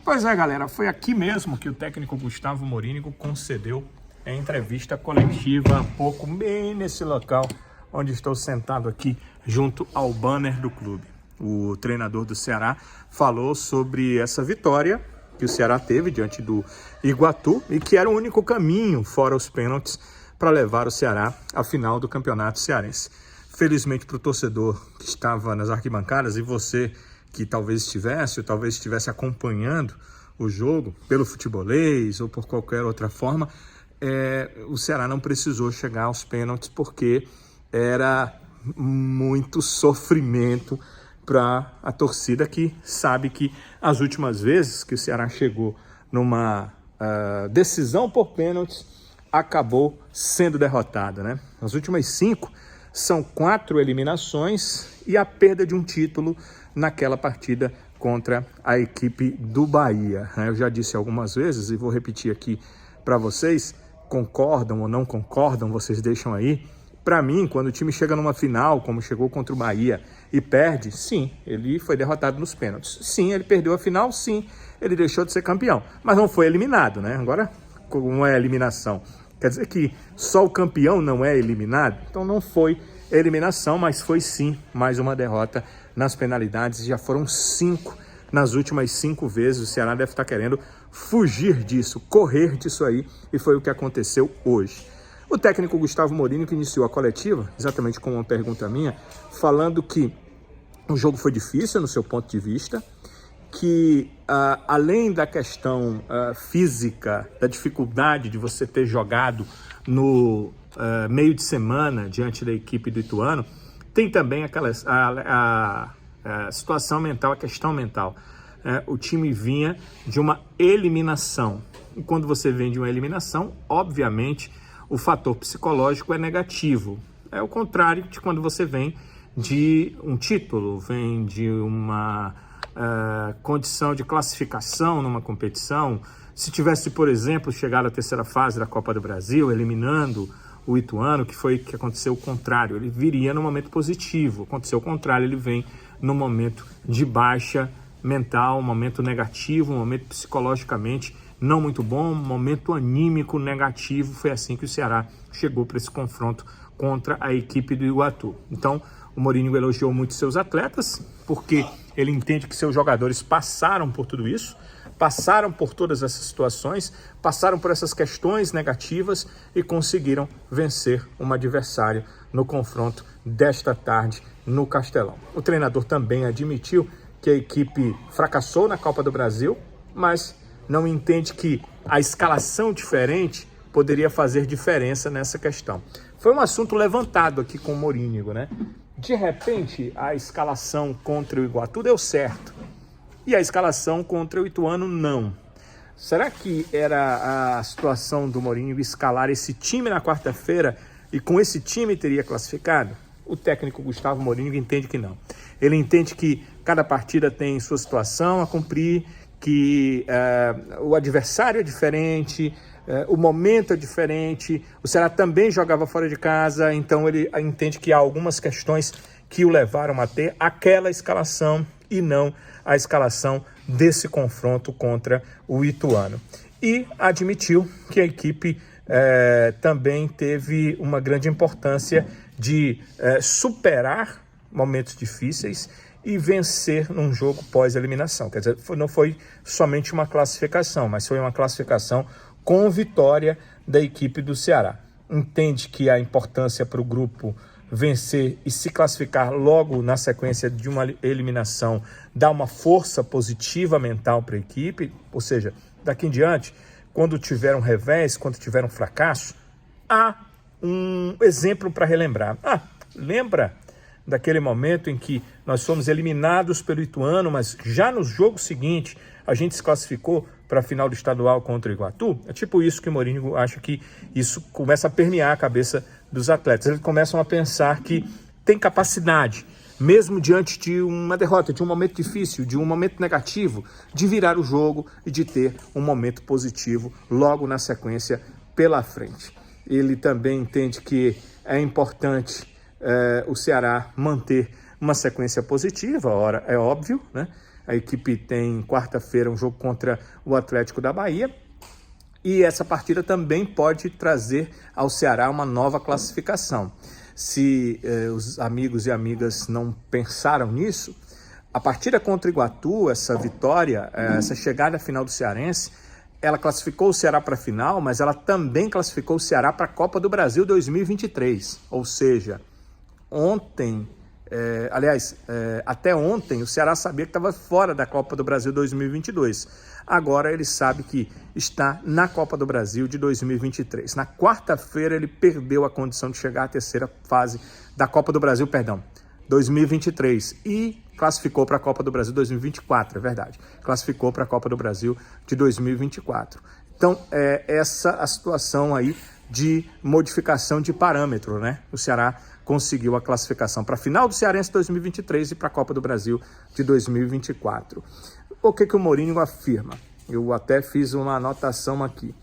Pois é, galera, foi aqui mesmo que o técnico Gustavo Morínigo concedeu a entrevista coletiva há pouco, bem nesse local onde estou sentado aqui junto ao banner do clube. O treinador do Ceará falou sobre essa vitória que o Ceará teve diante do Iguatu e que era o único caminho, fora os pênaltis, para levar o Ceará à final do Campeonato Cearense. Felizmente para o torcedor que estava nas arquibancadas e você que talvez estivesse acompanhando o jogo pelo futebolês ou por qualquer outra forma, o Ceará não precisou chegar aos pênaltis porque era muito sofrimento para a torcida que sabe que as últimas vezes que o Ceará chegou numa decisão por pênaltis, acabou sendo derrotada, né? As últimas 5 são 4 eliminações e a perda de um título naquela partida contra a equipe do Bahia. Eu já disse algumas vezes e vou repetir aqui para vocês, concordam ou não concordam, vocês deixam aí. Para mim, quando o time chega numa final, como chegou contra o Bahia, e perde, sim, ele foi derrotado nos pênaltis. Sim, ele perdeu a final, sim, ele deixou de ser campeão, mas não foi eliminado, né? Agora, como é eliminação? Quer dizer que só o campeão não é eliminado? Então não foi eliminação, mas foi sim mais uma derrota nas penalidades. Já foram 5 nas últimas 5 vezes. O Ceará deve estar querendo fugir disso, correr disso aí, e foi o que aconteceu hoje. O técnico Gustavo Morínigo iniciou a coletiva, exatamente com uma pergunta minha, falando que o jogo foi difícil no seu ponto de vista, que além da questão física, da dificuldade de você ter jogado no meio de semana diante da equipe do Ituano, tem também a situação mental, a questão mental. O time vinha de uma eliminação. E quando você vem de uma eliminação, obviamente, o fator psicológico é negativo. É o contrário de quando você vem de um título, vem de uma condição de classificação numa competição. Se tivesse, por exemplo, chegado à terceira fase da Copa do Brasil, eliminando o Ituano, que foi que aconteceu o contrário, ele viria no momento positivo. Aconteceu o contrário, ele vem no momento de baixa mental, um momento negativo, um momento psicologicamente não muito bom, um momento anímico negativo. Foi assim que o Ceará chegou para esse confronto contra a equipe do Iguatu. Então, o Morínigo elogiou muito seus atletas, porque ele entende que seus jogadores passaram por tudo isso, passaram por todas essas situações, passaram por essas questões negativas e conseguiram vencer um adversário no confronto desta tarde no Castelão. O treinador também admitiu que a equipe fracassou na Copa do Brasil, mas não entende que a escalação diferente poderia fazer diferença nessa questão. Foi um assunto levantado aqui com o Morínigo, né? De repente, a escalação contra o Iguatu deu certo e a escalação contra o Ituano não. Será que era a situação do Morínigo escalar esse time na quarta-feira e com esse time teria classificado? O técnico Gustavo Morínigo entende que não. Ele entende que cada partida tem sua situação a cumprir, que o adversário é diferente, o momento é diferente. O Ceará também jogava fora de casa, então ele entende que há algumas questões que o levaram a ter aquela escalação e não a escalação desse confronto contra o Ituano. E admitiu que a equipe também teve uma grande importância de superar momentos difíceis e vencer num jogo pós-eliminação. Quer dizer, não foi somente uma classificação, mas foi uma classificação com vitória da equipe do Ceará. Entende que a importância para o grupo vencer e se classificar logo na sequência de uma eliminação dá uma força positiva mental para a equipe, ou seja, daqui em diante, quando tiver um revés, quando tiver um fracasso, há um exemplo para relembrar. Lembra daquele momento em que nós fomos eliminados pelo Ituano, mas já no jogo seguinte a gente se classificou para a final do estadual contra o Iguatu? É tipo isso que o Morínigo acha que isso começa a permear a cabeça dos atletas. Eles começam a pensar que tem capacidade, mesmo diante de uma derrota, de um momento difícil, de um momento negativo, de virar o jogo e de ter um momento positivo logo na sequência pela frente. Ele também entende que é importante o Ceará manter uma sequência positiva, ora, é óbvio, né? A equipe tem quarta-feira um jogo contra o Atlético da Bahia. E essa partida também pode trazer ao Ceará uma nova classificação. Se os amigos e amigas não pensaram nisso, a partida contra o Iguatu, essa vitória, essa chegada final do cearense, ela classificou o Ceará para a final, mas ela também classificou o Ceará para a Copa do Brasil 2023. Ou seja, ontem, até ontem, o Ceará sabia que estava fora da Copa do Brasil 2022. Agora ele sabe que está na Copa do Brasil de 2023. Na quarta-feira ele perdeu a condição de chegar à terceira fase da Copa do Brasil, 2023, e classificou para a Copa do Brasil 2024, é verdade. Classificou para a Copa do Brasil de 2024. Então, essa a situação aí de modificação de parâmetro, né? O Ceará conseguiu a classificação para a final do Cearense 2023 e para a Copa do Brasil de 2024. O que o Mourinho afirma? Eu até fiz uma anotação aqui.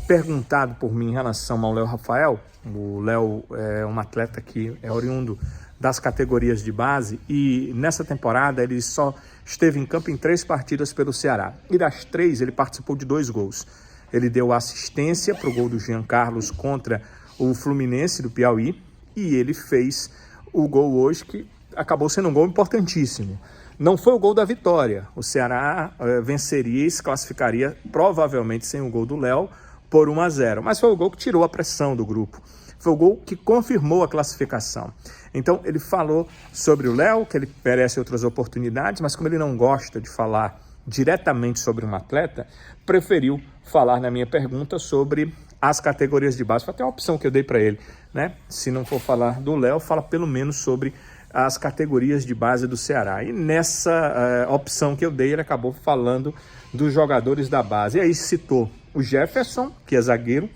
Perguntado por mim em relação ao Léo Rafael, o Léo é um atleta que é oriundo das categorias de base e nessa temporada ele só esteve em campo em 3 partidas pelo Ceará. E das 3 ele participou de 2 gols. Ele deu assistência para o gol do Jean Carlos contra o Fluminense do Piauí e ele fez o gol hoje que acabou sendo um gol importantíssimo. Não foi o gol da vitória. O Ceará venceria e se classificaria provavelmente sem o gol do Léo por 1-0. Mas foi o gol que tirou a pressão do grupo. Foi o gol que confirmou a classificação. Então ele falou sobre o Léo, que ele merece outras oportunidades, mas como ele não gosta de falar diretamente sobre um atleta, preferiu falar na minha pergunta sobre as categorias de base. Foi até uma opção que eu dei para ele, né? Se não for falar do Léo, fala pelo menos sobre as categorias de base do Ceará. E nessa opção que eu dei, ele acabou falando dos jogadores da base. E aí citou o Jefferson, que é zagueiro,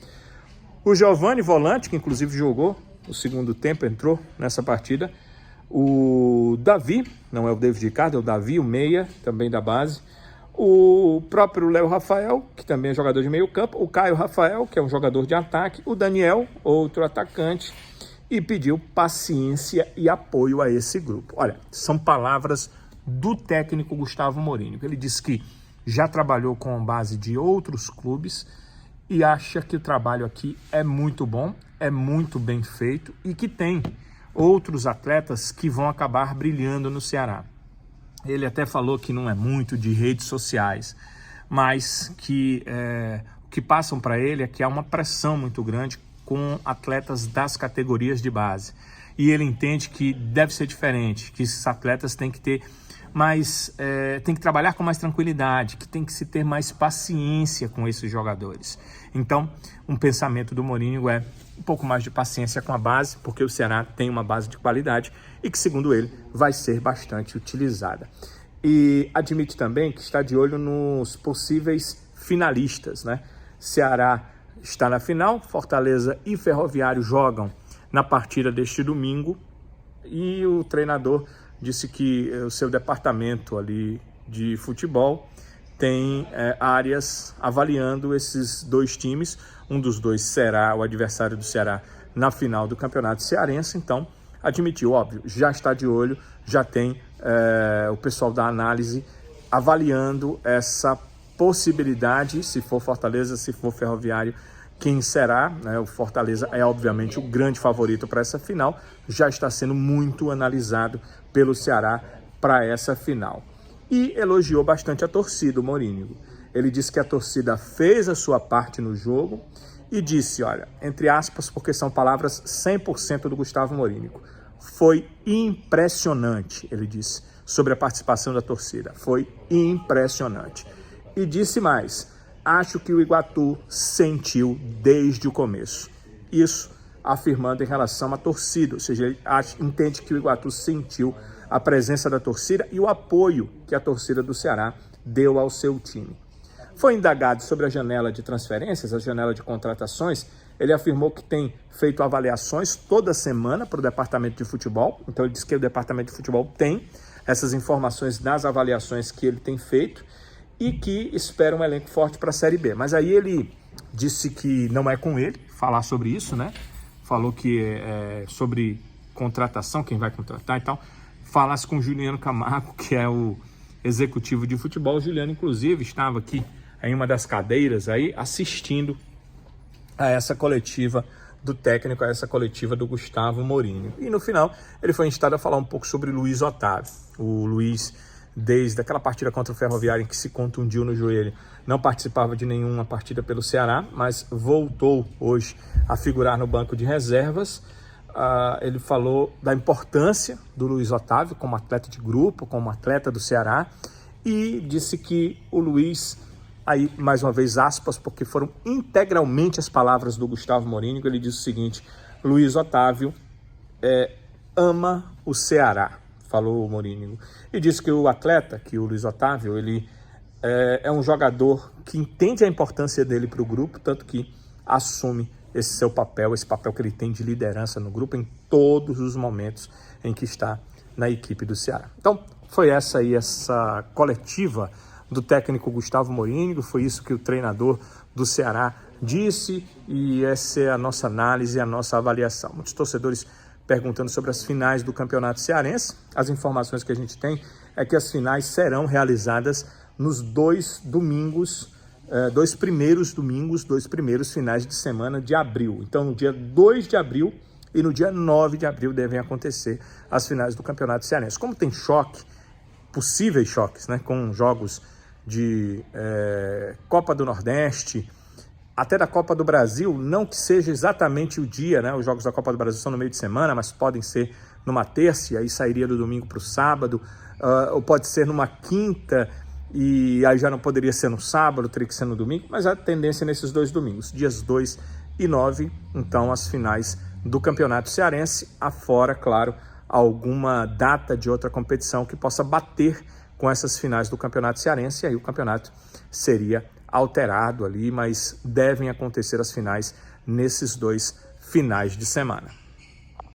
o Giovani, volante, que inclusive jogou o segundo tempo, entrou nessa partida, o Davi, não é o David Ricardo, é o Davi, o meia, também da base, o próprio Léo Rafael, que também é jogador de meio campo, o Caio Rafael, que é um jogador de ataque, o Daniel, outro atacante, e pediu paciência e apoio a esse grupo. Olha, são palavras do técnico Gustavo Mourinho. Ele disse que já trabalhou com a base de outros clubes e acha que o trabalho aqui é muito bom, é muito bem feito e que tem outros atletas que vão acabar brilhando no Ceará. Ele até falou que não é muito de redes sociais, mas que o que passam para ele é que há uma pressão muito grande com atletas das categorias de base. E ele entende que deve ser diferente, que esses atletas têm que ter mais, tem que trabalhar com mais tranquilidade, que tem que se ter mais paciência com esses jogadores. Então, um pensamento do Mourinho é um pouco mais de paciência com a base, porque o Ceará tem uma base de qualidade e que, segundo ele, vai ser bastante utilizada. E admite também que está de olho nos possíveis finalistas, né? Ceará está na final, Fortaleza e Ferroviário jogam na partida deste domingo e o treinador disse que o seu departamento ali de futebol tem áreas avaliando esses 2 times. Um dos 2 será o adversário do Ceará na final do Campeonato Cearense, então admitiu, óbvio, já está de olho, já tem o pessoal da análise avaliando essa possibilidade, se for Fortaleza, se for Ferroviário, quem será, né? O Fortaleza é obviamente o grande favorito para essa final, já está sendo muito analisado pelo Ceará para essa final. E elogiou bastante a torcida, o Mourinho. Ele disse que a torcida fez a sua parte no jogo e disse, olha, entre aspas, porque são palavras 100% do Gustavo Mourinho, foi impressionante, ele disse, sobre a participação da torcida. Foi impressionante. E disse mais, acho que o Iguatu sentiu desde o começo. Isso afirmando em relação à torcida, ou seja, ele entende que o Iguatu sentiu a presença da torcida e o apoio que a torcida do Ceará deu ao seu time. Foi indagado sobre a janela de transferências, a janela de contratações. Ele afirmou que tem feito avaliações toda semana para o departamento de futebol. Então ele disse que o departamento de futebol tem essas informações das avaliações que ele tem feito e que espera um elenco forte para a Série B. Mas aí ele disse que não é com ele falar sobre isso, né? Falou que é sobre contratação, quem vai contratar e tal. Falasse com o Juliano Camargo, que é o executivo de futebol. Juliano, inclusive, estava aqui em uma das cadeiras aí assistindo a essa coletiva do técnico, a essa coletiva do Gustavo Morínigo. E no final ele foi instado a falar um pouco sobre Luiz Otávio. O Luiz, desde aquela partida contra o Ferroviário em que se contundiu no joelho, não participava de nenhuma partida pelo Ceará, mas voltou hoje a figurar no banco de reservas. Ele falou da importância do Luiz Otávio como atleta de grupo, como atleta do Ceará, e disse que o Luiz, aí mais uma vez aspas, porque foram integralmente as palavras do Gustavo Morínigo, ele disse o seguinte: Luiz Otávio ama o Ceará, falou o Morínigo, e disse que o atleta, que o Luiz Otávio, ele é um jogador que entende a importância dele para o grupo, tanto que assume esse seu papel, esse papel que ele tem de liderança no grupo em todos os momentos em que está na equipe do Ceará. Então, foi essa coletiva do técnico Gustavo Morínigo, foi isso que o treinador do Ceará disse, e essa é a nossa análise e a nossa avaliação. Muitos torcedores perguntando sobre as finais do Campeonato Cearense. As informações que a gente tem é que as finais serão realizadas nos dois primeiros finais de semana de abril. Então, no dia 2 de abril e no dia 9 de abril devem acontecer as finais do Campeonato Cearense. Como tem possíveis choques, né, com jogos de Copa do Nordeste, até da Copa do Brasil, não que seja exatamente o dia, né, os jogos da Copa do Brasil são no meio de semana, mas podem ser numa terça, e aí sairia do domingo para o sábado, ou pode ser numa quinta, e aí já não poderia ser no sábado, teria que ser no domingo, mas a tendência é nesses dois domingos, dias 2 e 9, então as finais do Campeonato Cearense, afora, claro, alguma data de outra competição que possa bater com essas finais do Campeonato Cearense, e aí o campeonato seria alterado ali, mas devem acontecer as finais nesses dois finais de semana.